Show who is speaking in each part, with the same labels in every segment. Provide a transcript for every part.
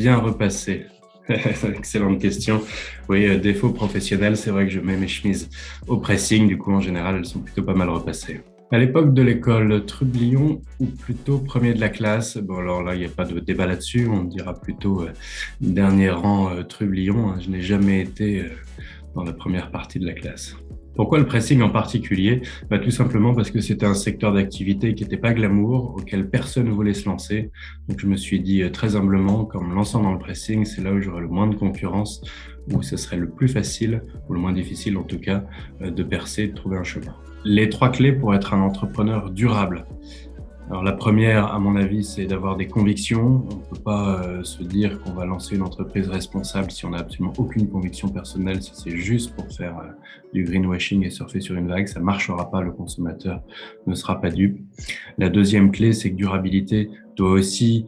Speaker 1: bien repasser? Excellente question. Oui, défaut professionnel, c'est vrai que je mets mes chemises au pressing. Du coup, en général, elles sont plutôt pas mal repassées. À l'époque de l'école, trublion ou plutôt premier de la classe? Bon, alors là, il n'y a pas de débat là-dessus. On dira plutôt dernier rang trublion, hein. Je n'ai jamais été dans la première partie de la classe. Pourquoi le pressing en particulier? Tout simplement parce que c'était un secteur d'activité qui n'était pas glamour, auquel personne ne voulait se lancer. Donc je me suis dit très humblement qu'en me lançant dans le pressing, c'est là où j'aurais le moins de concurrence, où ce serait le plus facile, ou le moins difficile en tout cas, de percer, de trouver un chemin. Les trois clés pour être un entrepreneur durable. Alors la première, à mon avis, c'est d'avoir des convictions. On ne peut pas se dire qu'on va lancer une entreprise responsable si on n'a absolument aucune conviction personnelle, si c'est juste pour faire du greenwashing et surfer sur une vague, ça ne marchera pas, le consommateur ne sera pas dupe. La deuxième clé, c'est que durabilité doit aussi,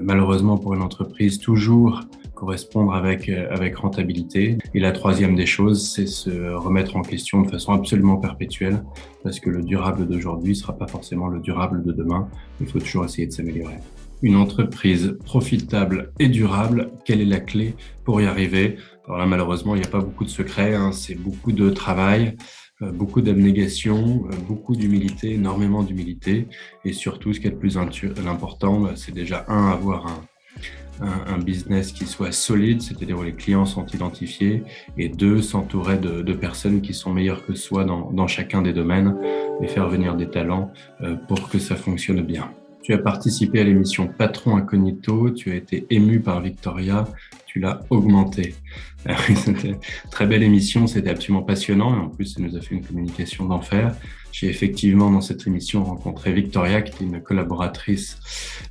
Speaker 1: malheureusement pour une entreprise, toujours correspondre avec rentabilité. Et la troisième des choses, c'est se remettre en question de façon absolument perpétuelle, parce que le durable d'aujourd'hui ne sera pas forcément le durable de demain. Il faut toujours essayer de s'améliorer. Une entreprise profitable et durable, quelle est la clé pour y arriver? Alors là, malheureusement, il n'y a pas beaucoup de secrets, hein. C'est beaucoup de travail, beaucoup d'abnégation, beaucoup d'humilité, énormément d'humilité. Et surtout, ce qui est le plus important, c'est déjà avoir un business qui soit solide, c'est-à-dire où les clients sont identifiés, et deux, s'entourer de personnes qui sont meilleures que soi dans chacun des domaines et faire venir des talents pour que ça fonctionne bien. Tu as participé à l'émission Patron Incognito, tu as été ému par Victoria, tu l'as augmenté. C'était une très belle émission, c'était absolument passionnant et en plus ça nous a fait une communication d'enfer. J'ai effectivement dans cette émission rencontré Victoria qui était une collaboratrice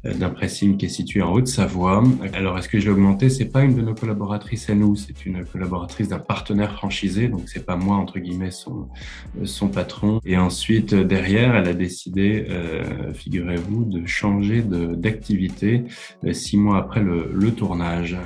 Speaker 1: d'un pressing qui est situé en Haute-Savoie. Alors est-ce que je l'ai augmenté? C'est pas une de nos collaboratrices à nous, c'est une collaboratrice d'un partenaire franchisé, donc c'est pas moi entre guillemets son patron. Et ensuite derrière elle a décidé, figurez-vous, de changer d'activité 6 mois après le tournage.